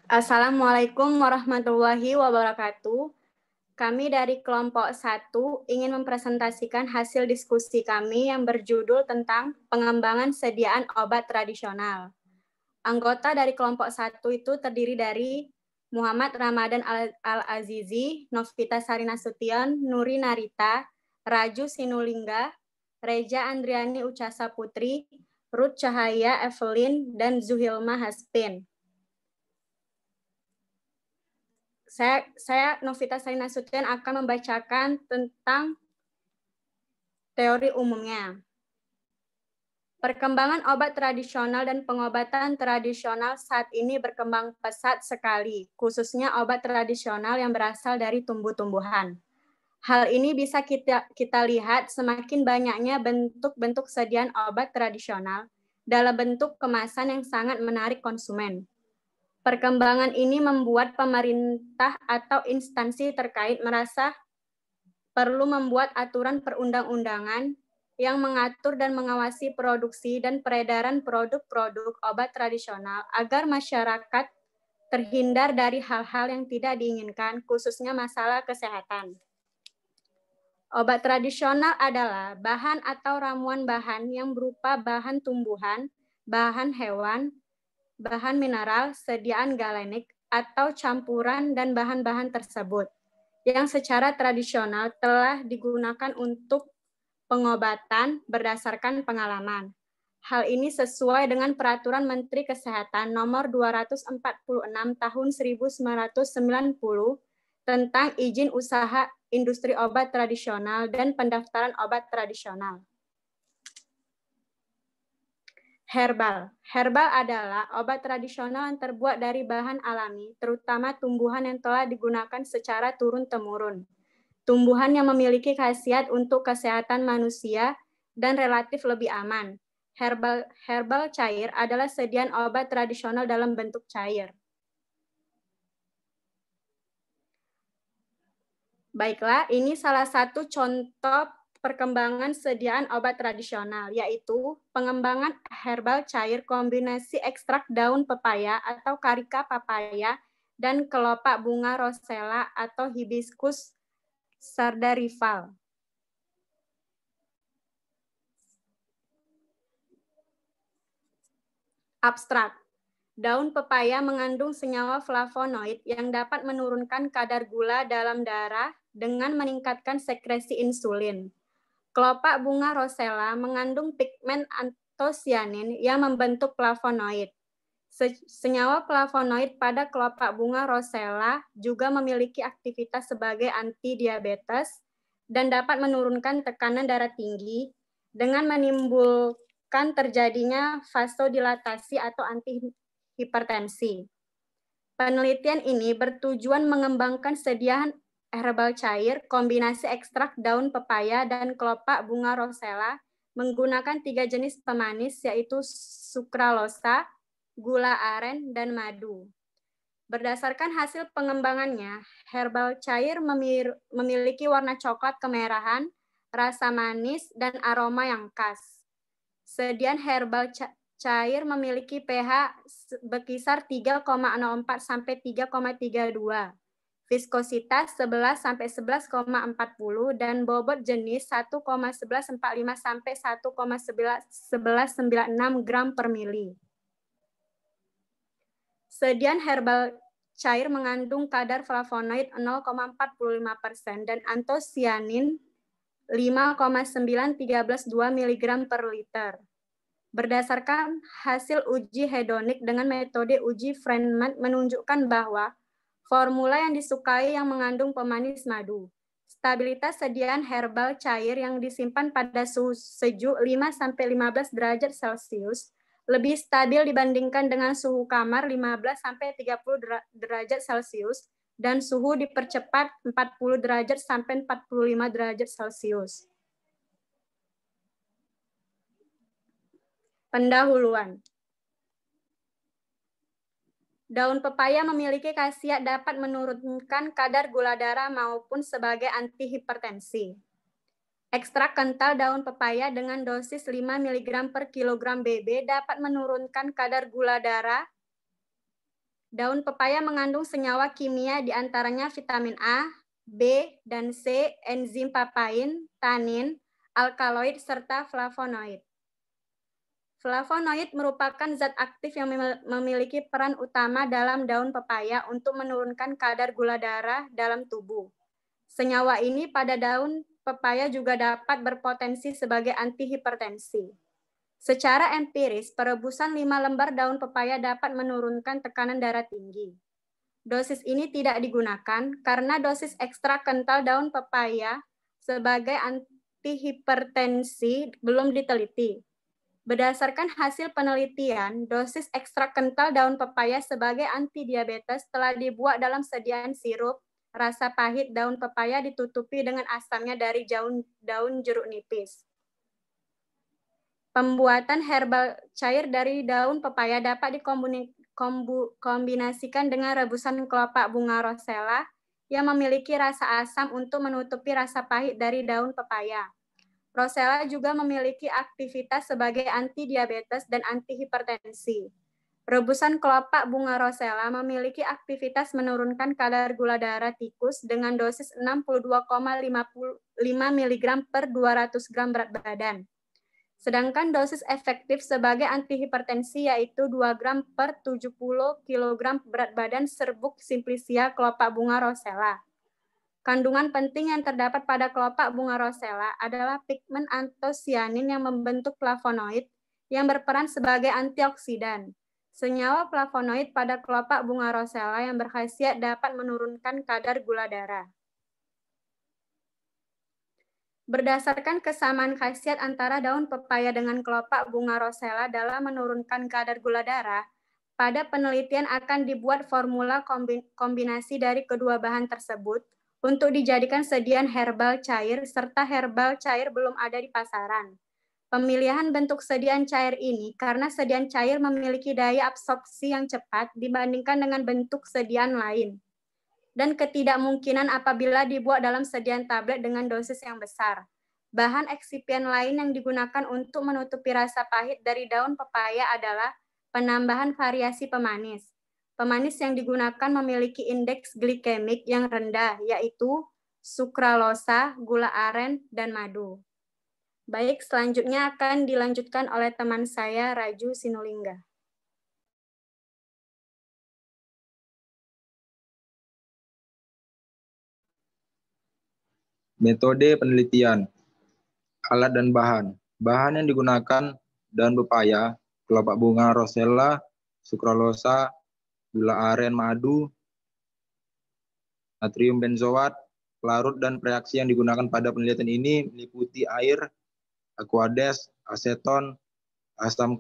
Assalamualaikum warahmatullahi wabarakatuh. Kami dari kelompok 1 ingin mempresentasikan hasil diskusi kami yang berjudul tentang pengembangan sediaan obat tradisional. Anggota dari kelompok 1 itu terdiri dari Muhammad Ramadan Al-Azizi, Novita Sarina Sution, Nuri Narita, Raju Sinulingga, Reja Andriani Ucasa Putri, Ruth Cahaya Evelyn, dan Zuhilma Haspin. Saya Novita Sarina Sution akan membacakan tentang teori umumnya. Perkembangan obat tradisional dan pengobatan tradisional saat ini berkembang pesat sekali, khususnya obat tradisional yang berasal dari tumbuh-tumbuhan. Hal ini bisa kita lihat semakin banyaknya bentuk-bentuk sediaan obat tradisional dalam bentuk kemasan yang sangat menarik konsumen. Perkembangan ini membuat pemerintah atau instansi terkait merasa perlu membuat aturan perundang-undangan yang mengatur dan mengawasi produksi dan peredaran produk-produk obat tradisional agar masyarakat terhindar dari hal-hal yang tidak diinginkan, khususnya masalah kesehatan. Obat tradisional adalah bahan atau ramuan bahan yang berupa bahan tumbuhan, bahan hewan, bahan mineral, sediaan galenik, atau campuran dan bahan-bahan tersebut, yang secara tradisional telah digunakan untuk pengobatan berdasarkan pengalaman. Hal ini sesuai dengan Peraturan Menteri Kesehatan Nomor 246 Tahun 1990 tentang izin usaha industri obat tradisional dan pendaftaran obat tradisional. Herbal. Herbal adalah obat tradisional yang terbuat dari bahan alami, terutama tumbuhan yang telah digunakan secara turun-temurun. Tumbuhan yang memiliki khasiat untuk kesehatan manusia dan relatif lebih aman. Herbal cair adalah sediaan obat tradisional dalam bentuk cair. Baiklah, ini salah satu contoh perkembangan sediaan obat tradisional, yaitu pengembangan herbal cair kombinasi ekstrak daun pepaya atau karika papaya dan kelopak bunga rosella atau hibiscus sardarival. Abstrak. Daun pepaya mengandung senyawa flavonoid yang dapat menurunkan kadar gula dalam darah dengan meningkatkan sekresi insulin. Kelopak bunga rosella mengandung pigmen antosianin yang membentuk flavonoid. Senyawa flavonoid pada kelopak bunga rosella juga memiliki aktivitas sebagai anti-diabetes dan dapat menurunkan tekanan darah tinggi dengan menimbulkan terjadinya vasodilatasi atau antihipertensi. Penelitian ini bertujuan mengembangkan sediaan herbal cair, kombinasi ekstrak daun pepaya dan kelopak bunga rosella menggunakan 3 jenis pemanis, yaitu sukralosa, gula aren, dan madu. Berdasarkan hasil pengembangannya, herbal cair memiliki warna coklat kemerahan, rasa manis, dan aroma yang khas. Sediaan herbal cair memiliki pH berkisar 3,04 sampai 3,32. Viskositas 11 sampai 11,40 dan bobot jenis 1,1145 sampai 1,1196 gram per mili. Sediaan herbal cair mengandung kadar flavonoid 0,45% dan antosianin 5,9132 mg per liter. Berdasarkan hasil uji hedonik dengan metode uji Friedman menunjukkan bahwa formula yang disukai yang mengandung pemanis madu. Stabilitas sediaan herbal cair yang disimpan pada suhu sejuk 5-15 derajat Celcius lebih stabil dibandingkan dengan suhu kamar 15-30 derajat Celcius dan suhu dipercepat 40 derajat sampai 45 derajat Celcius. Pendahuluan. Daun pepaya memiliki khasiat dapat menurunkan kadar gula darah maupun sebagai antihipertensi. Ekstrak kental daun pepaya dengan dosis 5 mg per kilogram BB dapat menurunkan kadar gula darah Daun pepaya mengandung senyawa kimia diantaranya vitamin A, B, dan C, enzim papain, tanin, alkaloid, serta flavonoid. Flavonoid merupakan zat aktif yang memiliki peran utama dalam daun pepaya untuk menurunkan kadar gula darah dalam tubuh. Senyawa ini pada daun pepaya juga dapat berpotensi sebagai antihipertensi. Secara empiris, perebusan 5 lembar daun pepaya dapat menurunkan tekanan darah tinggi. Dosis ini tidak digunakan karena dosis ekstra kental daun pepaya sebagai antihipertensi belum diteliti. Berdasarkan hasil penelitian, dosis ekstra kental daun pepaya sebagai antidiabetes telah dibuat dalam sediaan sirup rasa pahit daun pepaya ditutupi dengan asamnya dari daun jeruk nipis. Pembuatan herbal cair dari daun pepaya dapat dikombinasikan dengan rebusan kelopak bunga rosella yang memiliki rasa asam untuk menutupi rasa pahit dari daun pepaya. Rosella juga memiliki aktivitas sebagai antidiabetes dan antihipertensi. Rebusan kelopak bunga rosella memiliki aktivitas menurunkan kadar gula darah tikus dengan dosis 62,55 mg per 200 gram berat badan. Sedangkan dosis efektif sebagai antihipertensi yaitu 2 gram per 70 kg berat badan serbuk simplicia kelopak bunga rosella. Kandungan penting yang terdapat pada kelopak bunga rosella adalah pigmen antosianin yang membentuk flavonoid yang berperan sebagai antioksidan. Senyawa flavonoid pada kelopak bunga rosella yang berkhasiat dapat menurunkan kadar gula darah. Berdasarkan kesamaan khasiat antara daun pepaya dengan kelopak bunga rosella dalam menurunkan kadar gula darah, pada penelitian akan dibuat formula kombinasi dari kedua bahan tersebut untuk dijadikan sediaan herbal cair serta herbal cair belum ada di pasaran. Pemilihan bentuk sediaan cair ini karena sediaan cair memiliki daya absorpsi yang cepat dibandingkan dengan bentuk sediaan lain, dan ketidakmungkinan apabila dibuat dalam sediaan tablet dengan dosis yang besar. Bahan eksipien lain yang digunakan untuk menutupi rasa pahit dari daun pepaya adalah penambahan variasi pemanis. Pemanis yang digunakan memiliki indeks glikemik yang rendah, yaitu sukralosa, gula aren, dan madu. Baik, selanjutnya akan dilanjutkan oleh teman saya, Raju Sinulingga. Metode penelitian, alat dan bahan. Bahan yang digunakan daun pepaya, kelopak bunga rosella, sukralosa, gula aren, madu, natrium benzoat, pelarut dan reaksi yang digunakan pada penelitian ini meliputi air, aqueous, aseton, asam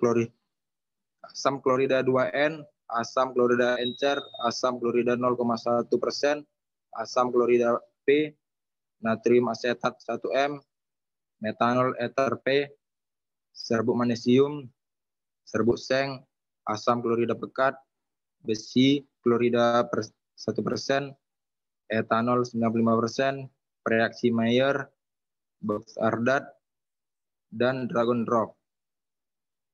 klorida 2N, asam klorida encer, asam klorida 0,1%, asam klorida P, natrium asetat 1M, metanol ether P, serbuk manesium, serbuk seng, asam klorida pekat, besi klorida 1%, etanol 95%, reaksi Mayer, Box-Ardat, dan Dragon Drop.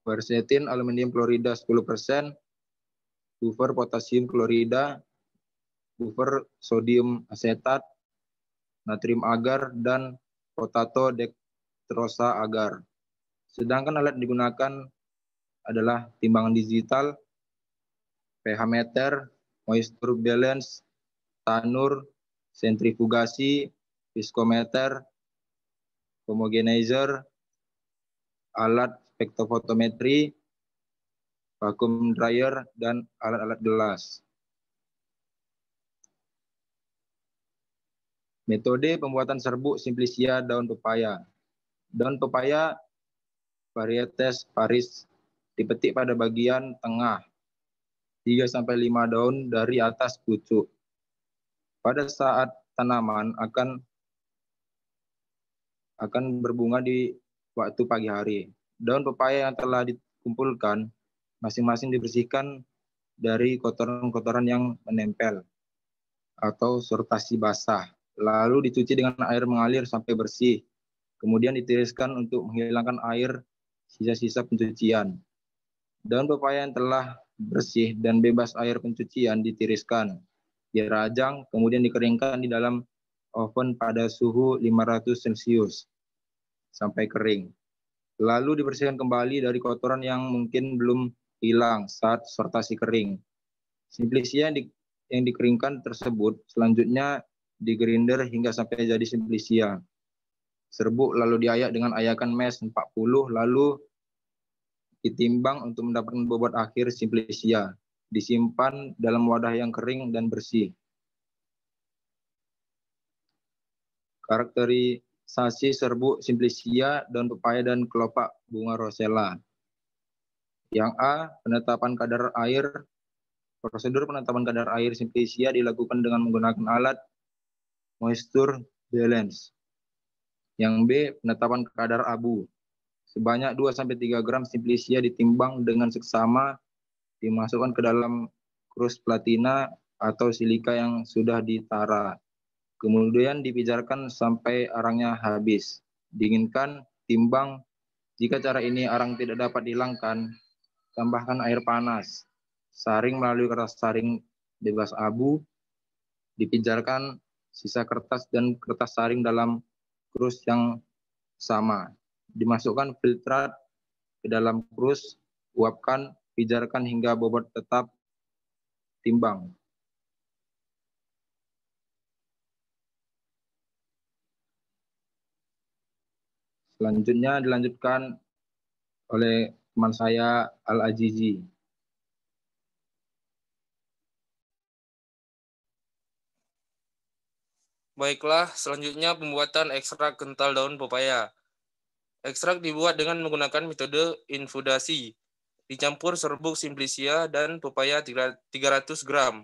Quercetin aluminium klorida 10%, buffer potasium klorida, buffer sodium asetat, natrium agar, dan potato dextrosa agar. Sedangkan alat digunakan adalah timbangan digital, pH meter, moisture balance, tanur, sentrifugasi, viskometer, homogenizer, alat spektrofotometri, vacuum dryer, dan alat-alat gelas. Metode pembuatan serbuk simplicia daun pepaya. Daun pepaya varietas Paris dipetik pada bagian tengah 3-5 daun dari atas pucuk. Pada saat tanaman akan berbunga di waktu pagi hari. Daun pepaya yang telah dikumpulkan masing-masing dibersihkan dari kotoran-kotoran yang menempel atau sortasi basah. Lalu dicuci dengan air mengalir sampai bersih. Kemudian ditiriskan untuk menghilangkan air sisa-sisa pencucian. Daun pepaya yang telah bersih dan bebas air pencucian ditiriskan, dirajang, kemudian dikeringkan di dalam oven pada suhu 500 Celcius sampai kering. Lalu dibersihkan kembali dari kotoran yang mungkin belum hilang saat sortasi kering. Simplicia yang dikeringkan tersebut selanjutnya digrinder hingga sampai jadi simplicia. Serbuk lalu diayak dengan ayakan mes 40, lalu ditimbang untuk mendapatkan bobot akhir simplicia. Disimpan dalam wadah yang kering dan bersih. Karakterisasi serbuk simplicia, daun pepaya dan kelopak bunga rosella. Yang A, penetapan kadar air. Prosedur penetapan kadar air simplicia dilakukan dengan menggunakan alat moisture balance. Yang B, penetapan kadar abu. Sebanyak 2-3 gram simplicia ditimbang dengan seksama, dimasukkan ke dalam krus platina atau silika yang sudah ditara. Kemudian dipijarkan sampai arangnya habis. Dinginkan, timbang. Jika cara ini arang tidak dapat dihilangkan, tambahkan air panas. Saring melalui kertas saring bebas abu. Dipijarkan sisa kertas dan kertas saring dalam krus yang sama. Dimasukkan filtrat ke dalam krus, uapkan, pijarkan hingga bobot tetap, timbang. Selanjutnya dilanjutkan oleh teman saya Al-Azizi. Baiklah, selanjutnya pembuatan ekstrak kental daun pepaya. Ekstrak dibuat dengan menggunakan metode infudasi. Dicampur serbuk simplicia dan pepaya 300 gram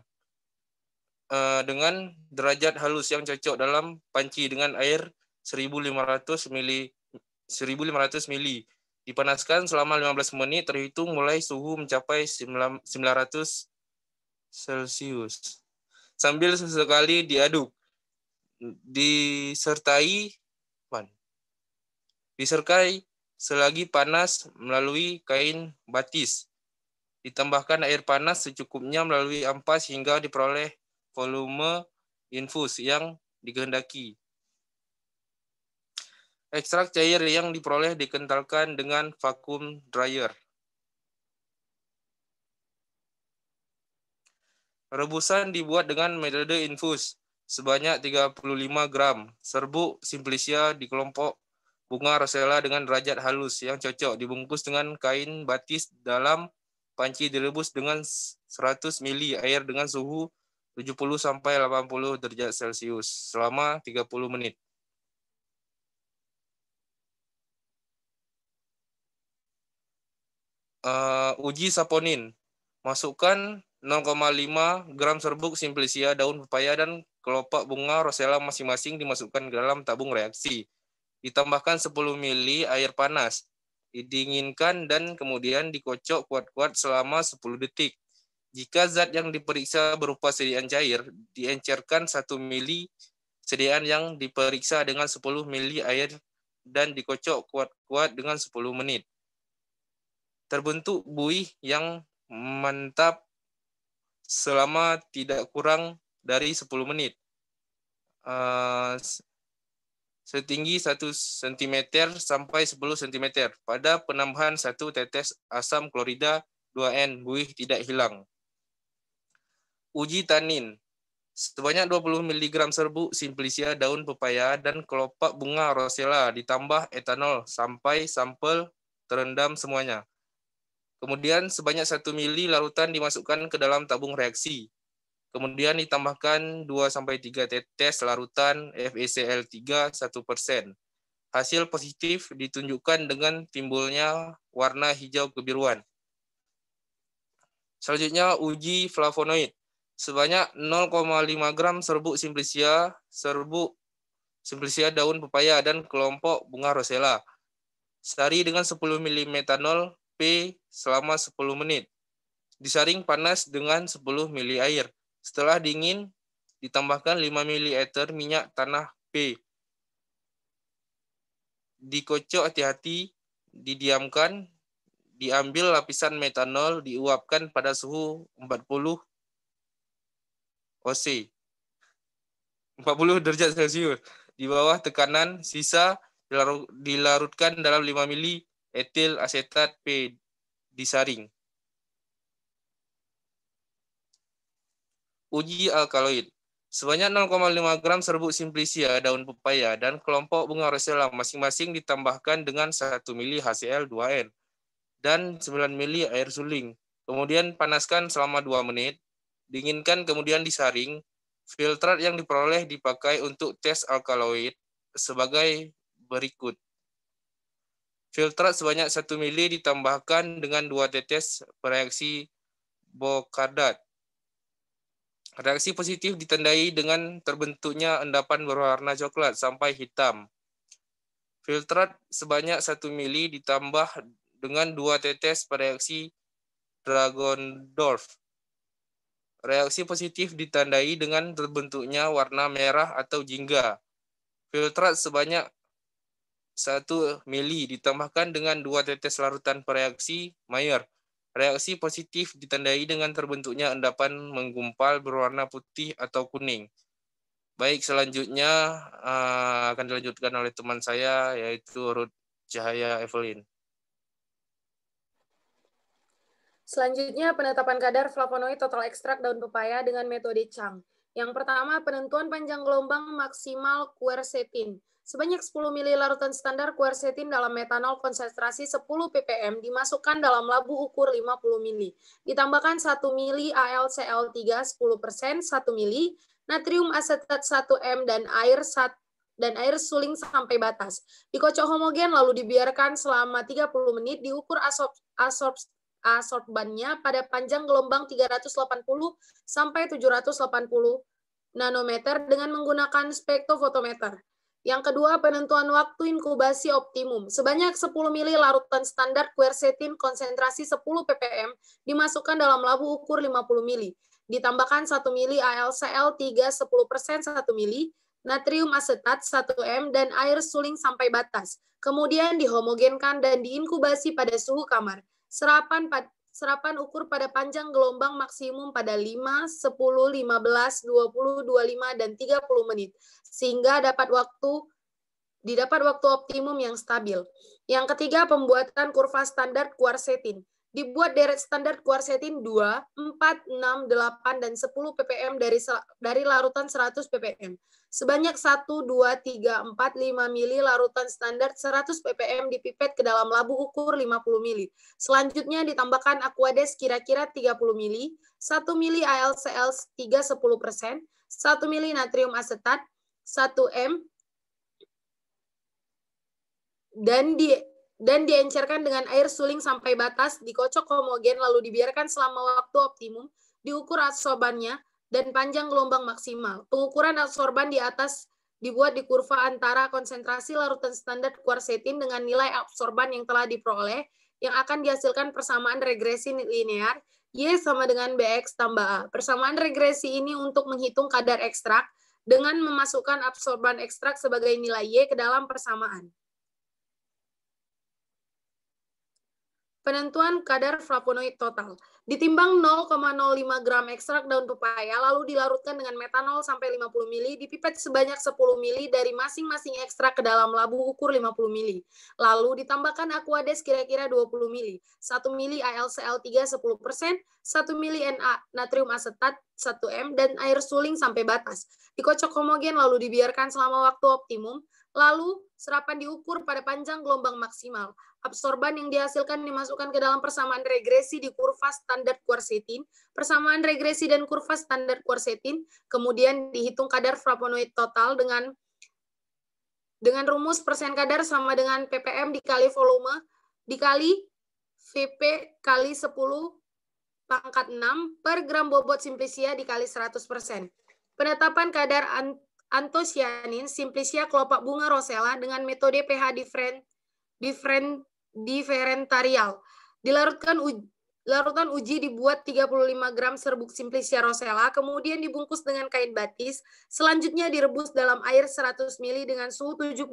dengan derajat halus yang cocok dalam panci dengan air 1500 ml. Dipanaskan selama 15 menit terhitung mulai suhu mencapai 900 Celcius. Sambil sesekali diaduk. Disertai selagi panas melalui kain batis. Ditambahkan air panas secukupnya melalui ampas hingga diperoleh volume infus yang dikehendaki. Ekstrak cair yang diperoleh dikentalkan dengan vacuum dryer. Rebusan dibuat dengan metode infus sebanyak 35 gram. Serbuk simplicia di kelompok bunga rosella dengan derajat halus yang cocok. Dibungkus dengan kain batis dalam panci, direbus dengan 100 ml air dengan suhu 70-80 derajat Celcius selama 30 menit. Uji saponin. Masukkan 0,5 gram serbuk simplicia, daun pepaya, dan kelopak bunga rosella masing-masing dimasukkan ke dalam tabung reaksi. Ditambahkan 10 ml air panas. Didinginkan dan kemudian dikocok kuat-kuat selama 10 detik. Jika zat yang diperiksa berupa sediaan cair, diencerkan 1 ml sediaan yang diperiksa dengan 10 ml air dan dikocok kuat-kuat dengan 10 menit. Terbentuk buih yang mantap selama tidak kurang dari 10 menit. Setinggi 1 cm sampai 10 cm pada penambahan 1 tetes asam klorida 2N, buih tidak hilang. Uji tanin. Sebanyak 20 mg serbuk simplicia, daun pepaya, dan kelopak bunga rosella ditambah etanol sampai sampel terendam semuanya. Kemudian sebanyak 1 ml larutan dimasukkan ke dalam tabung reaksi. Kemudian ditambahkan 2-3 tetes larutan FeCl3 1%. Hasil positif ditunjukkan dengan timbulnya warna hijau kebiruan. Selanjutnya uji flavonoid. Sebanyak 0,5 gram serbuk simplicia, daun pepaya, dan kelompok bunga rosella. Sari dengan 10 ml metanol P selama 10 menit. Disaring panas dengan 10 ml air. Setelah dingin, ditambahkan 5 ml minyak tanah P. Dikocok hati-hati, didiamkan diambil lapisan metanol, diuapkan pada suhu 40 OC, 40 derajat Celcius. Di bawah tekanan, sisa dilarutkan dalam 5 mili etil asetat P disaring. Uji alkaloid. Sebanyak 0,5 gram serbuk simplicia daun pepaya dan kelompok bunga rosella masing-masing ditambahkan dengan 1 mili HCl2N dan 9 mili air suling. Kemudian panaskan selama 2 menit, dinginkan kemudian disaring. Filtrat yang diperoleh dipakai untuk tes alkaloid sebagai berikut. Filtrat sebanyak 1 mili ditambahkan dengan 2 tetes bereaksi Bocardat. Reaksi positif ditandai dengan terbentuknya endapan berwarna coklat sampai hitam. Filtrat sebanyak 1 mili ditambah dengan 2 tetes bereaksi Dragendorf. Reaksi positif ditandai dengan terbentuknya warna merah atau jingga. Filtrat sebanyak 1 mili ditambahkan dengan 2 tetes larutan bereaksi Mayer. Reaksi positif ditandai dengan terbentuknya endapan menggumpal berwarna putih atau kuning. Baik, selanjutnya akan dilanjutkan oleh teman saya, yaitu Ruth Cahaya Evelyn. Selanjutnya, penetapan kadar flavonoid total ekstrak daun pepaya dengan metode Chang. Yang pertama, penentuan panjang gelombang maksimal quercetin. Sebanyak 10 mili larutan standar quercetin dalam metanol konsentrasi 10 ppm dimasukkan dalam labu ukur 50 mili. Ditambahkan 1 mili AlCl3 10%, 1 mili, natrium asetat 1 m dan air suling sampai batas. Dikocok homogen lalu dibiarkan selama 30 menit, diukur adsorbannya pada panjang gelombang 380 sampai 780 nanometer dengan menggunakan spektrofotometer. Yang kedua, penentuan waktu inkubasi optimum. Sebanyak 10 mili larutan standar quercetin konsentrasi 10 ppm dimasukkan dalam labu ukur 50 mili. Ditambahkan 1 mili AlCl3 10%, 1 mili, natrium asetat 1 m dan air suling sampai batas. Kemudian dihomogenkan dan diinkubasi pada suhu kamar. Serapan ukur pada panjang gelombang maksimum pada 5, 10, 15, 20, 25, dan 30 menit, sehingga didapat waktu optimum yang stabil. Yang ketiga, pembuatan kurva standar quercetin. Dibuat deret standar quercetin 2, 4, 6, 8, dan 10 ppm dari larutan 100 ppm. Sebanyak 1, 2, 3, 4, 5 mili larutan standar 100 ppm dipipet ke dalam labu ukur 50 mili. Selanjutnya ditambahkan Aquades kira-kira 30 mili, 1 mili AlCl3 10%, 1 mili natrium asetat, 1 m, dan diencerkan dengan air suling sampai batas, dikocok homogen lalu dibiarkan selama waktu optimum, diukur adsorbannya dan panjang gelombang maksimal. Pengukuran adsorban di atas dibuat di kurva antara konsentrasi larutan standar quercetin dengan nilai adsorban yang telah diperoleh yang akan dihasilkan persamaan regresi linear Y sama dengan BX tambah A. Persamaan regresi ini untuk menghitung kadar ekstrak dengan memasukkan adsorban ekstrak sebagai nilai Y ke dalam persamaan. Penentuan kadar flavonoid total. Ditimbang 0,05 gram ekstrak daun pepaya, lalu dilarutkan dengan metanol sampai 50 mili, dipipet sebanyak 10 mili dari masing-masing ekstrak ke dalam labu ukur 50 mili. Lalu ditambahkan Aquades kira-kira 20 mili, 1 mili AlCl3 10%, 1 mili natrium asetat 1 m, dan air suling sampai batas. Dikocok homogen lalu dibiarkan selama waktu optimum, lalu serapan diukur pada panjang gelombang maksimal. Absorban yang dihasilkan dimasukkan ke dalam persamaan regresi di kurva standar quercetin, persamaan regresi dan kurva standar quercetin, kemudian dihitung kadar flavonoid total dengan rumus persen kadar sama dengan ppm dikali volume dikali Vp kali 10 pangkat 6 per gram bobot simplicia dikali 100%. Penetapan kadar antosianin simplicia kelopak bunga rosella dengan metode pH diferentarial. Larutan uji dibuat 35 gram serbuk simplicia rosella, kemudian dibungkus dengan kain batis, selanjutnya direbus dalam air 100 ml dengan suhu 70-80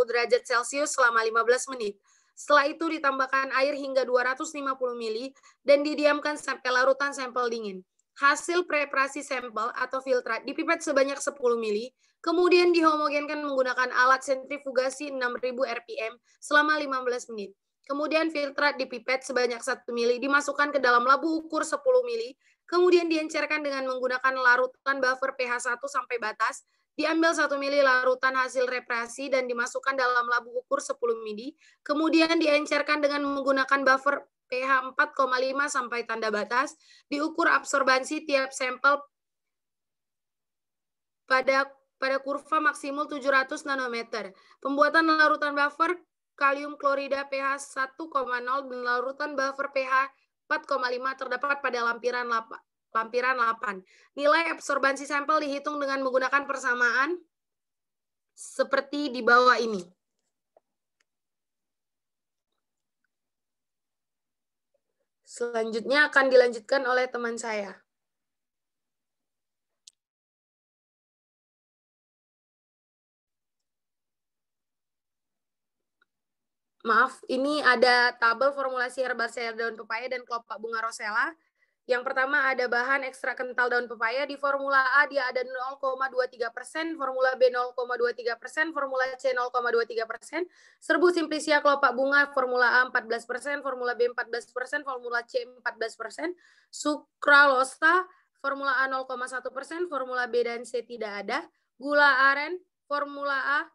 derajat Celcius selama 15 menit. Setelah itu ditambahkan air hingga 250 ml dan didiamkan sampai larutan sampel dingin. Hasil preparasi sampel atau filtrat dipipet sebanyak 10 ml, kemudian dihomogenkan menggunakan alat sentrifugasi 6000 rpm selama 15 menit. Kemudian filtrat dipipet sebanyak 1 ml dimasukkan ke dalam labu ukur 10 ml, kemudian diencerkan dengan menggunakan larutan buffer pH 1 sampai batas. Diambil 1 ml larutan hasil represi dan dimasukkan dalam labu ukur 10 ml, kemudian diencerkan dengan menggunakan buffer pH 4,5 sampai tanda batas, diukur absorbansi tiap sampel pada kurva maksimum 700 nanometer. Pembuatan larutan buffer kalium klorida pH 1,0 dan larutan buffer pH 4,5 terdapat pada lampiran 8. Nilai absorbansi sampel dihitung dengan menggunakan persamaan seperti di bawah ini. Selanjutnya akan dilanjutkan oleh teman saya. Maaf, ini ada tabel formulasi herbacea daun pepaya dan kelopak bunga rosella. Yang pertama ada bahan ekstrak kental daun pepaya. Di formula A dia ada 0,23%, formula B 0,23%, formula C 0,23%, serbuk simplicia kelopak bunga formula A 14%, formula B 14%, formula C 14%, sukralosa formula A 0,1%, formula B dan C tidak ada, gula aren formula A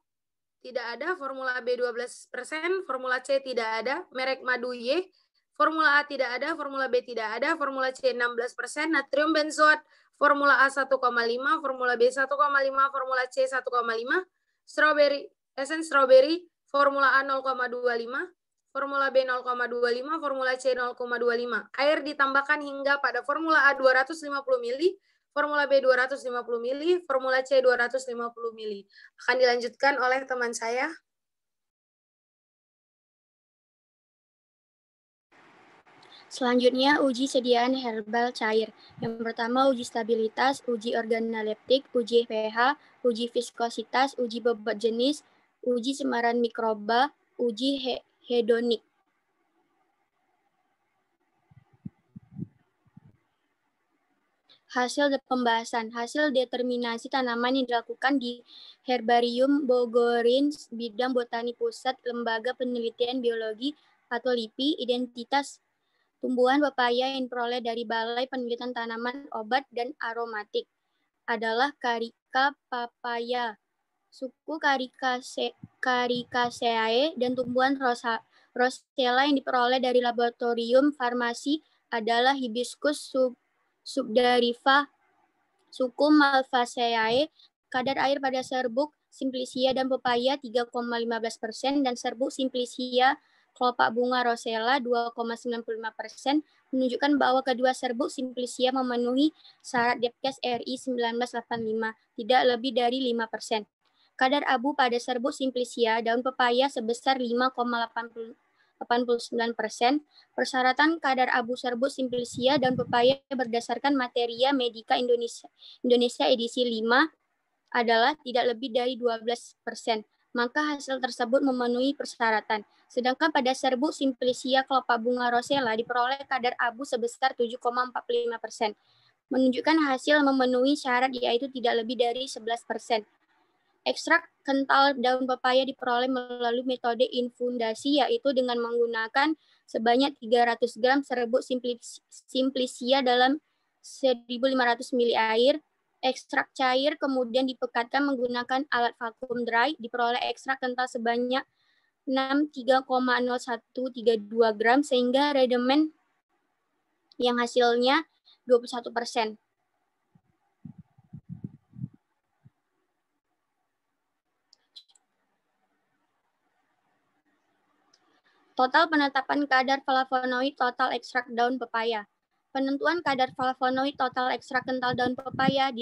tidak ada, formula B 12%, formula C tidak ada, merek madu Y, formula A tidak ada, formula B tidak ada, formula C 16%, natrium benzoat, formula A 1,5, formula B 1,5, formula C 1,5, strawberry, esen strawberry, formula A 0,25, formula B 0,25, formula C 0,25. Air ditambahkan hingga pada formula A 250 ml, formula B 250 ml, formula C 250 ml. Akan dilanjutkan oleh teman saya. Selanjutnya, uji sediaan herbal cair. Yang pertama, uji stabilitas, uji organoleptik, uji pH, uji viskositas, uji bobot jenis, uji cemaran mikroba, uji hedonik. Hasil pembahasan, hasil determinasi tanaman yang dilakukan di Herbarium Bogorins, Bidang Botani Pusat, Lembaga Penelitian Biologi atau LIPI, identitas tumbuhan pepaya yang diperoleh dari Balai Penelitian Tanaman, Obat, dan Aromatik adalah Carica papaya, suku Caricaceae, dan tumbuhan Rosella yang diperoleh dari laboratorium farmasi adalah Hibiscus subdariva, suku Malvaceae. Kadar air pada serbuk simplicia dan pepaya 3,15% dan serbuk simplicia kelopak bunga rosella 2,95% menunjukkan bahwa kedua serbuk simplicia memenuhi syarat Depkes RI 1985, tidak lebih dari 5%. Kadar abu pada serbuk simplicia daun pepaya sebesar 5,89%. Persyaratan kadar abu serbuk simplicia daun pepaya berdasarkan Materia Medica Indonesia edisi 5 adalah tidak lebih dari 12%. Maka hasil tersebut memenuhi persyaratan. Sedangkan pada serbuk simplicia kelopak bunga rosella diperoleh kadar abu sebesar 7,45%, menunjukkan hasil memenuhi syarat yaitu tidak lebih dari 11%. Ekstrak kental daun pepaya diperoleh melalui metode infundasi, yaitu dengan menggunakan sebanyak 300 gram serbuk simplicia dalam 1.500 ml air. Ekstrak cair kemudian dipekatkan menggunakan alat vakum dry, diperoleh ekstrak kental sebanyak 3,0132 gram sehingga redemen yang hasilnya 21%. Total penetapan kadar flavonoid total ekstrak daun pepaya. Penentuan kadar flavonoid total ekstrak kental daun pepaya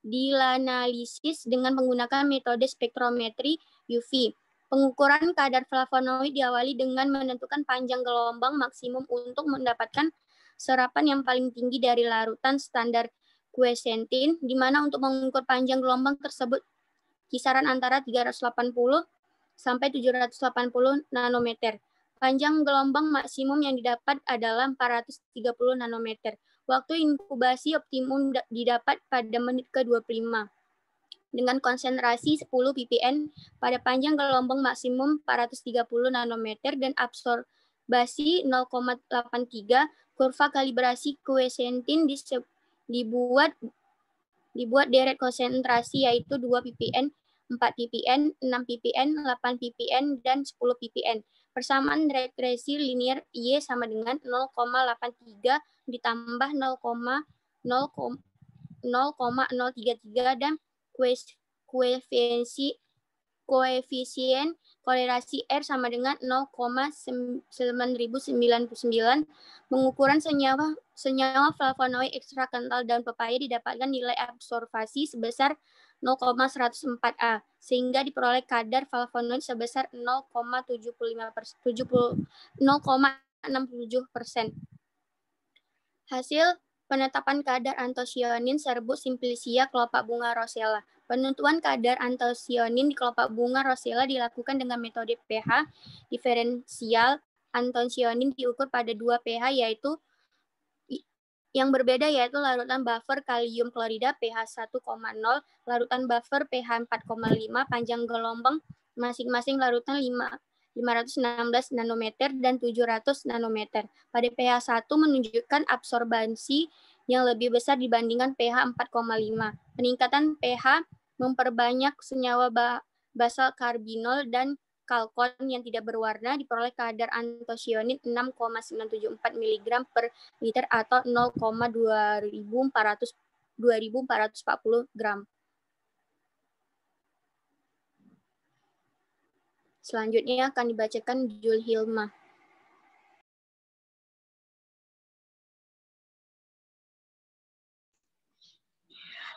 dianalisis dengan menggunakan metode spektrometri UV. Pengukuran kadar flavonoid diawali dengan menentukan panjang gelombang maksimum untuk mendapatkan serapan yang paling tinggi dari larutan standar quercetin, di mana untuk mengukur panjang gelombang tersebut kisaran antara 380 sampai 780 nanometer. Panjang gelombang maksimum yang didapat adalah 430 nanometer. Waktu inkubasi optimum didapat pada menit ke-25. Dengan konsentrasi 10 ppm pada panjang gelombang maksimum 430 nanometer dan absorbasi 0,83, kurva kalibrasi kuesentin dibuat deret konsentrasi yaitu 2 ppm, 4 ppm, 6 ppm, 8 ppm, dan 10 ppm. Persamaan regresi linear Y sama dengan 0,83 ditambah 0,033 dan koefisien kolerasi R sama dengan 0,9099. Pengukuran senyawa flavonoid ekstra kental daun pepaya didapatkan nilai absorbasi sebesar 0,104A, sehingga diperoleh kadar flavonoid sebesar 0,67%. Hasil penetapan kadar antosianin serbuk simplicia kelopak bunga rosella. Penentuan kadar antosianin di kelopak bunga rosella dilakukan dengan metode pH diferensial. Antosianin diukur pada 2 pH yaitu yang berbeda yaitu larutan buffer kalium klorida pH 1,0, larutan buffer pH 4,5, panjang gelombang masing-masing larutan 516 nanometer dan 700 nanometer. Pada pH 1 menunjukkan absorbasi yang lebih besar dibandingkan pH 4,5. Peningkatan pH memperbanyak senyawa basal karbinol dan kalkon yang tidak berwarna, diperoleh kadar antosianin 6,974 mg per liter atau 0,2440 gram. Selanjutnya akan dibacakan Jul Hilma.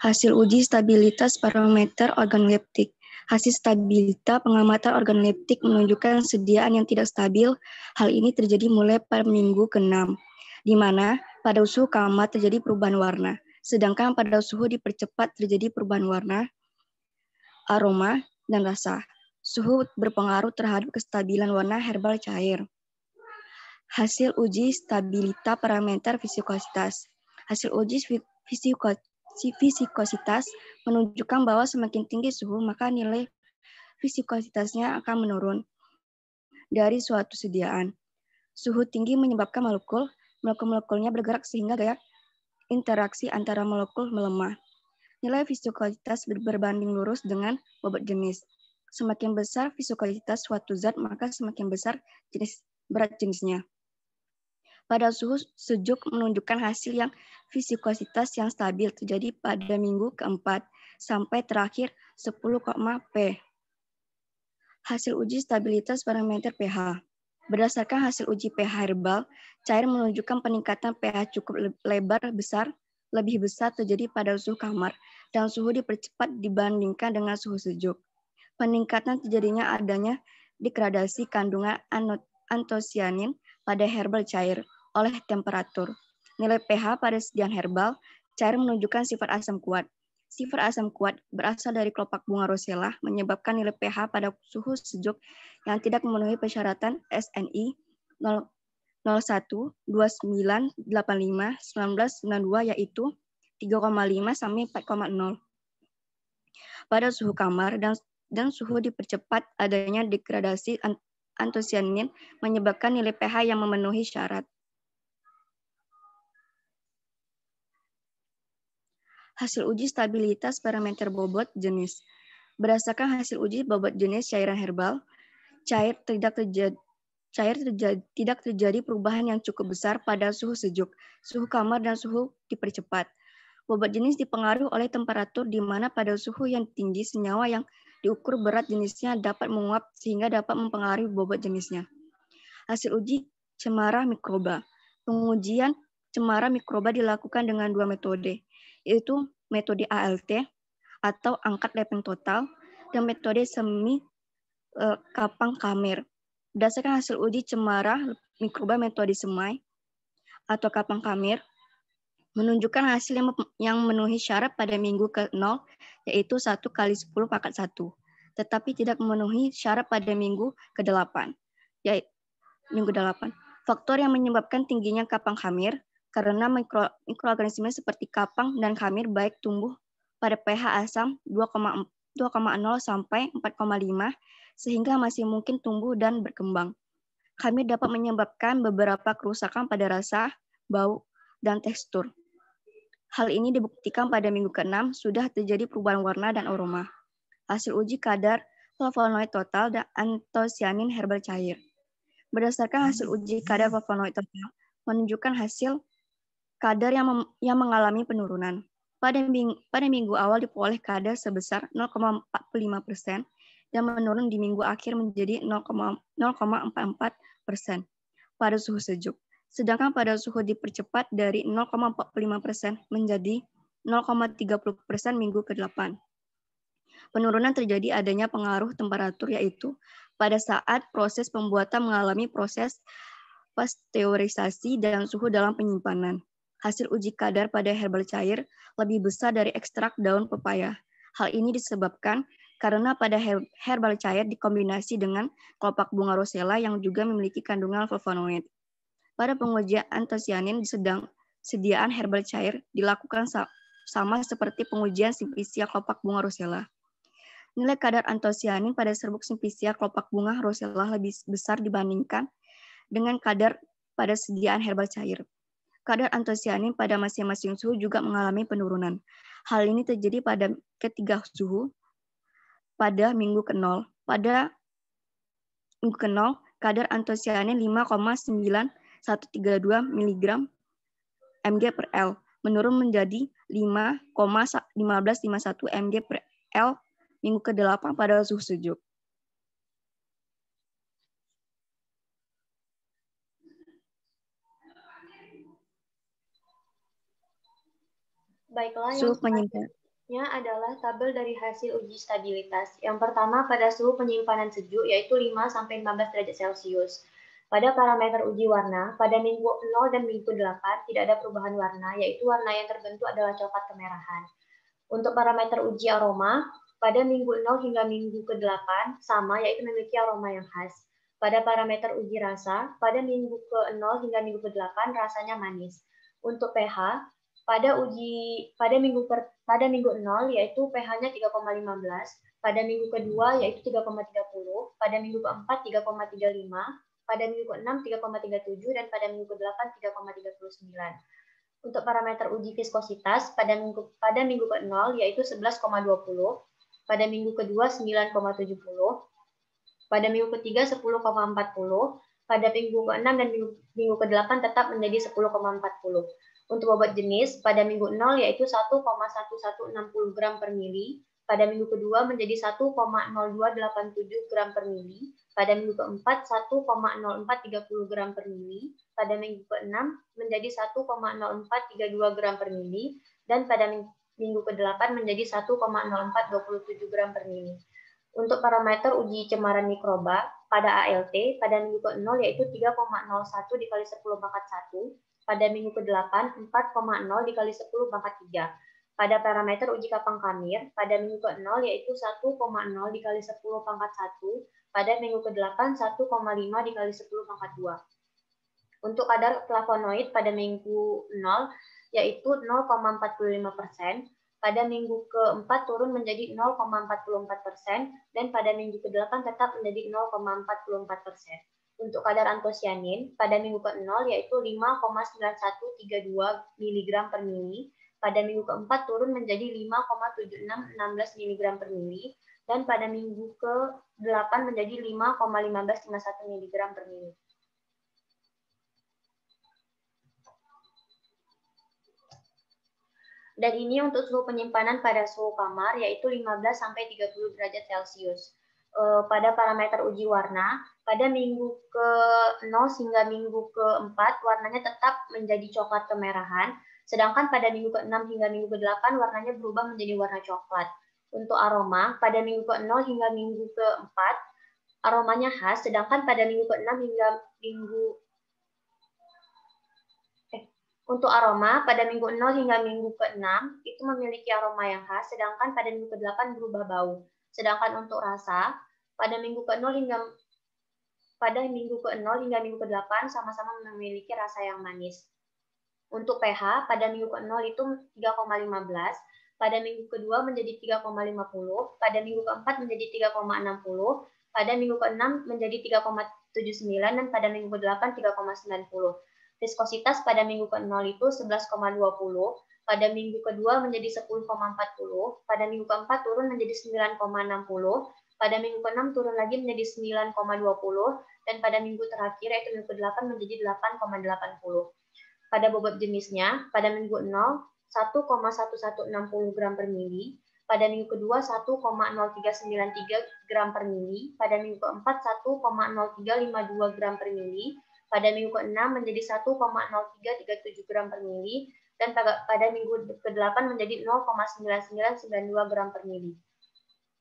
Hasil uji stabilitas parameter organoleptik. Hasil stabilitas pengamatan organoleptik menunjukkan sediaan yang tidak stabil. Hal ini terjadi mulai pada minggu ke-6, di mana pada suhu kamar terjadi perubahan warna, sedangkan pada suhu dipercepat terjadi perubahan warna, aroma, dan rasa. Suhu berpengaruh terhadap kestabilan warna herbal cair. Hasil uji stabilitas parameter viskositas. Hasil uji viskositas menunjukkan bahwa semakin tinggi suhu, maka nilai viskositasnya akan menurun dari suatu sediaan. Suhu tinggi menyebabkan molekul-molekulnya bergerak sehingga gaya interaksi antara molekul melemah. Nilai viskositas berbanding lurus dengan bobot jenis. Semakin besar viskositas suatu zat, maka semakin besar berat jenisnya. Pada suhu sejuk menunjukkan hasil yang viskositas yang stabil terjadi pada minggu ke-4 sampai terakhir 10, P. Hasil uji stabilitas parameter pH. Berdasarkan hasil uji pH herbal, cair menunjukkan peningkatan pH cukup lebih besar terjadi pada suhu kamar dan suhu dipercepat dibandingkan dengan suhu sejuk. Peningkatan terjadinya adanya degradasi kandungan antosianin pada herbal cair oleh temperatur. Nilai pH pada sediaan herbal cair menunjukkan sifat asam kuat. Sifat asam kuat berasal dari kelopak bunga rosella, menyebabkan nilai pH pada suhu sejuk yang tidak memenuhi persyaratan SNI 01, 29, 85, 1992 yaitu 3,5 sampai 4,0. Pada suhu kamar dan suhu dipercepat adanya degradasi antosianin menyebabkan nilai pH yang memenuhi syarat. Hasil uji stabilitas parameter bobot jenis. Berdasarkan hasil uji bobot jenis cairan herbal, tidak terjadi perubahan yang cukup besar pada suhu sejuk, suhu kamar, dan suhu dipercepat. Bobot jenis dipengaruhi oleh temperatur di mana pada suhu yang tinggi senyawa yang diukur berat jenisnya dapat menguap sehingga dapat mempengaruhi bobot jenisnya. Hasil uji cemara mikroba. Pengujian cemara mikroba dilakukan dengan 2 metode, yaitu metode ALT atau angkat lepeng total dan metode semi Kapang-Kamer. Berdasarkan hasil uji cemara mikroba metode semai atau Kapang-Kamer menunjukkan hasil yang memenuhi syarat pada minggu ke-0, yaitu 1 kali 10 pangkat 1. tetapi tidak memenuhi syarat pada minggu ke-8, yaitu minggu 8. Faktor yang menyebabkan tingginya kapang khamir karena mikroorganisme seperti kapang dan khamir baik tumbuh pada pH asam 2,0 sampai 4,5 sehingga masih mungkin tumbuh dan berkembang. Khamir dapat menyebabkan beberapa kerusakan pada rasa, bau, dan tekstur. Hal ini dibuktikan pada minggu ke-6 sudah terjadi perubahan warna dan aroma. Hasil uji kadar flavonoid total dan antosianin herbal cair. Berdasarkan hasil uji kadar flavonoid total, menunjukkan hasil kadar yang mengalami penurunan. Pada minggu awal diperoleh kadar sebesar 0,45% dan menurun di minggu akhir menjadi 0,44% pada suhu sejuk. Sedangkan pada suhu dipercepat dari 0,45% menjadi 0,30% minggu ke-8. Penurunan terjadi adanya pengaruh temperatur, yaitu pada saat proses pembuatan mengalami proses pasteurisasi dan suhu dalam penyimpanan. Hasil uji kadar pada herbal cair lebih besar dari ekstrak daun pepaya. Hal ini disebabkan karena pada herbal cair dikombinasi dengan kelopak bunga rosella yang juga memiliki kandungan flavonoid. Pada pengujian antosianin sediaan herbal cair dilakukan sama seperti pengujian simplicia kelopak bunga rosella. Nilai kadar antosianin pada serbuk simplicia kelopak bunga rosella lebih besar dibandingkan dengan kadar pada sediaan herbal cair. Kadar antosianin pada masing-masing suhu juga mengalami penurunan. Hal ini terjadi pada ketiga suhu pada minggu ke-0. Pada minggu ke-0, kadar antosianin 5,9132 mg mg per L menurun menjadi 5,1551 mg per L minggu ke-8 pada suhu sejuk. Baiklah, Suhu yang penyimpanan selanjutnya adalah tabel dari hasil uji stabilitas. Yang pertama pada suhu penyimpanan sejuk yaitu 5-15 derajat Celcius. Pada parameter uji warna, pada minggu 0 dan minggu 8 tidak ada perubahan warna, yaitu warna yang terbentuk adalah coklat kemerahan. Untuk parameter uji aroma, pada minggu 0 hingga minggu ke-8 sama, yaitu memiliki aroma yang khas. Pada parameter uji rasa, pada minggu ke-0 hingga minggu ke-8 rasanya manis. Untuk pH, pada minggu 0 yaitu pH-nya 3,15, pada minggu kedua yaitu 3,30, pada minggu ke-4 3,35, pada minggu ke-6 3,37 dan pada minggu ke-8 3,39. Untuk parameter uji viskositas pada minggu ke-0 yaitu 11,20, pada minggu kedua 9,70, pada minggu ketiga 10,40, pada minggu ke-6 dan minggu ke-8 tetap menjadi 10,40. Untuk bobot jenis, pada minggu 0 yaitu 1,1160 gram per mili, pada minggu kedua menjadi 1,0287 gram per mili, pada minggu keempat 1,0430 gram per mili, pada minggu ke-6 menjadi 1,0432 gram per mili, dan pada minggu ke-8 menjadi 1,0427 gram per mili. Untuk parameter uji cemaran mikroba pada ALT, pada minggu ke-0 yaitu 3,01 dikali 10 pangkat 1, pada minggu ke-8 4,0 dikali 10 pangkat 3. Pada parameter uji kapang khamir, pada minggu ke-0 yaitu 1,0 dikali 10 pangkat 1, pada minggu ke-8 1,5 dikali 10 pangkat 2. Untuk kadar flavonoid pada minggu 0 yaitu 0,45%, pada minggu ke-4 turun menjadi 0,44%, dan pada minggu ke-8 tetap menjadi 0,44%. Untuk kadar antosianin pada minggu ke-0 yaitu 5,9132 mg per mili, pada minggu ke-4 turun menjadi 5,7616 mg per mili, dan pada minggu ke-8 menjadi 5,1551 mg per mili. Dan ini untuk suhu penyimpanan pada suhu kamar yaitu 15-30 derajat Celcius. Pada parameter uji warna, pada minggu ke-0 hingga minggu ke-4 warnanya tetap menjadi coklat kemerahan, sedangkan pada minggu ke-6 hingga minggu ke-8 warnanya berubah menjadi warna coklat. Untuk aroma, pada minggu ke-0 hingga minggu ke-4 aromanya khas, sedangkan pada minggu ke-6 hingga Untuk aroma, pada minggu 0 hingga minggu ke-6 itu memiliki aroma yang khas, sedangkan pada minggu ke-8 berubah bau. Sedangkan untuk rasa, pada minggu ke-0 hingga minggu ke-8 sama-sama memiliki rasa yang manis. Untuk pH, pada minggu ke-0 itu 3,15, pada minggu kedua menjadi 3,50, pada minggu ke-4 menjadi 3,60, pada minggu ke-6 menjadi 3,79, dan pada minggu ke-8 3,90. Viskositas pada minggu ke-0 itu 11,20, pada minggu kedua menjadi 10,40, pada minggu ke-4 turun menjadi 9,60, pada minggu ke-6 turun lagi menjadi 9,20, dan pada minggu terakhir yaitu minggu ke-8 menjadi 8,80. Pada bobot jenisnya, pada minggu 0, 1,1160 gram per mili, pada minggu kedua 1,0393 gram per mili, pada minggu keempat 1,0352 gram per mili, pada minggu ke-6 menjadi 1,0337 gram per mili, dan pada minggu ke-8 menjadi 0,9992 gram per mili.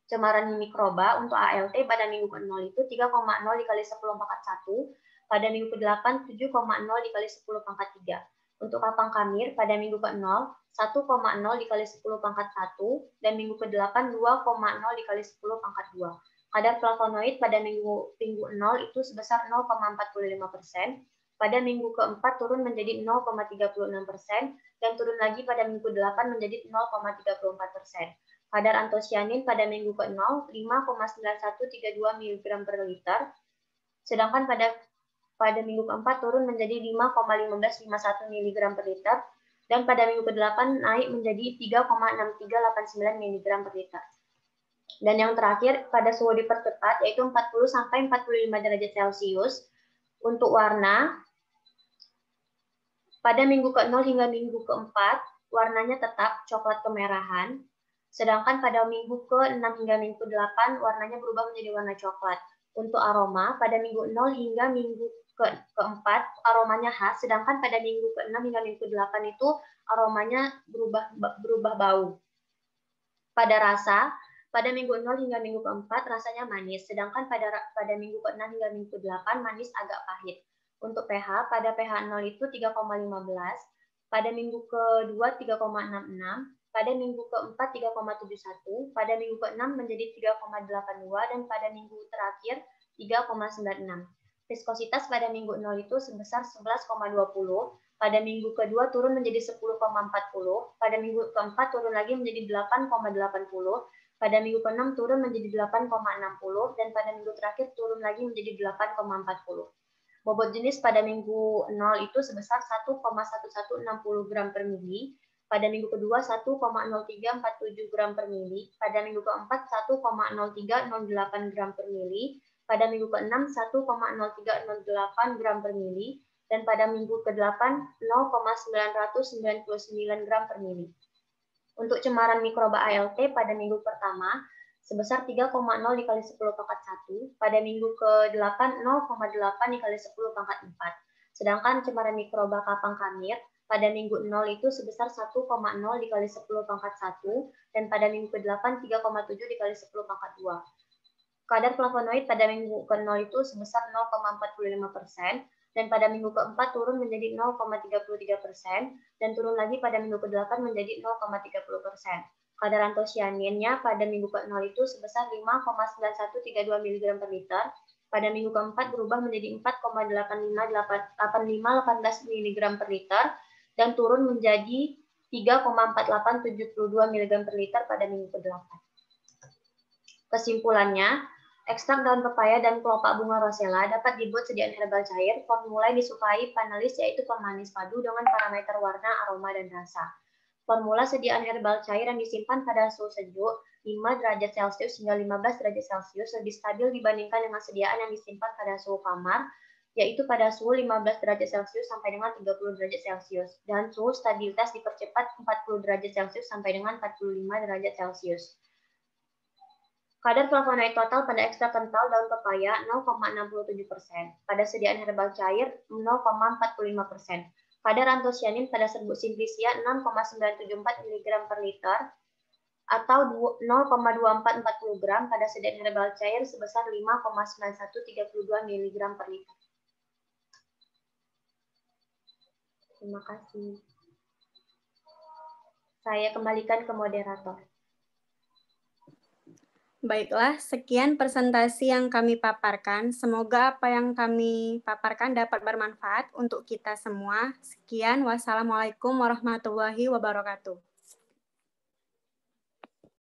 Cemaran mikroba untuk ALT pada minggu ke-0 itu 3,0 dikali 10 pangkat 1, pada minggu ke-8 7,0 dikali 10 pangkat 3. Untuk kapang kamir pada minggu ke-0 1,0 dikali 10 pangkat 1, dan minggu ke-8 2,0 dikali 10 pangkat 2. Kadar flavonoid pada minggu 0 itu sebesar 0,45%, pada minggu ke-4 turun menjadi 0,36%, dan turun lagi pada minggu ke-8 menjadi 0,34%. Kadar antosianin pada minggu ke-0 5,9132 mg per liter, sedangkan pada minggu ke-4 turun menjadi 5,1551 mg per liter, dan pada minggu ke-8 naik menjadi 3,6389 mg per liter. Dan yang terakhir, pada suhu dipercepat, yaitu 40-45 derajat Celcius. Untuk warna, pada minggu ke-0 hingga minggu ke-4, warnanya tetap coklat kemerahan, sedangkan pada minggu ke-6 hingga minggu ke-8, warnanya berubah menjadi warna coklat. Untuk aroma, pada minggu 0 hingga minggu ke-4, aromanya khas, sedangkan pada minggu ke-6 hingga minggu ke-8 itu aromanya berubah bau. Pada rasa, pada minggu 0 hingga minggu ke-4 rasanya manis, sedangkan pada minggu ke-6 hingga minggu ke-8 manis agak pahit. Untuk pH, pada pH 0 itu 3,15, pada minggu ke-2 3,66, pada minggu ke-4 3,71, pada minggu ke-6 menjadi 3,82, dan pada minggu terakhir 3,96. Viskositas pada minggu 0 itu sebesar 11,20, pada minggu kedua turun menjadi 10,40, pada minggu ke-4 turun lagi menjadi 8,80, pada minggu ke-6 turun menjadi 8,60, dan pada minggu terakhir turun lagi menjadi 8,40. Bobot jenis pada minggu 0 itu sebesar 1,1160 gram per mili, pada minggu kedua 1,0347 gram per mili, pada minggu keempat 1,0308 gram per mili, pada minggu ke-6 1,0308 gram per mili, dan pada minggu ke-8 0,999 gram per mili. Untuk cemaran mikroba ALT pada minggu pertama sebesar 3,0 dikali 10 pangkat 1, pada minggu ke-8 0,8 dikali 10 pangkat 4. Sedangkan cemaran mikroba kapang kamir pada minggu 0 itu sebesar 1,0 dikali 10 pangkat 1, dan pada minggu ke-8 3,7 dikali 10 pangkat 2. Kadar flavonoid pada minggu ke-0 itu sebesar 0,45%, dan pada minggu ke-4 turun menjadi 0,33%, dan turun lagi pada minggu ke-8 menjadi 0,30%. Kadar antosianinnya pada minggu ke-0 itu sebesar 5,9132 mg per liter, pada minggu ke-4 berubah menjadi 4,8518 mg per liter, dan turun menjadi 3,4872 mg per liter pada minggu ke-8. Kesimpulannya, ekstrak daun pepaya dan kelopak bunga rosella dapat dibuat sediaan herbal cair. Formula yang disukai panelis yaitu pemanis padu dengan parameter warna, aroma, dan rasa. Formula sediaan herbal cair yang disimpan pada suhu sejuk 5 derajat Celcius hingga 15 derajat Celcius lebih stabil dibandingkan dengan sediaan yang disimpan pada suhu kamar, yaitu pada suhu 15 derajat Celcius sampai dengan 30 derajat Celcius, dan suhu stabilitas dipercepat 40 derajat Celcius sampai dengan 45 derajat Celcius. Kadar flavonoid total pada ekstrak kental daun pepaya 0,67%, pada sediaan herbal cair 0,45%. Kadar antosianin pada serbuk simplicia 6,974 mg per liter atau 0,2440 gram pada sediaan herbal cair sebesar 5,9132 mg per liter. Terima kasih. Saya kembalikan ke moderator. Baiklah, sekian presentasi yang kami paparkan. Semoga apa yang kami paparkan dapat bermanfaat untuk kita semua. Sekian, wassalamualaikum warahmatullahi wabarakatuh.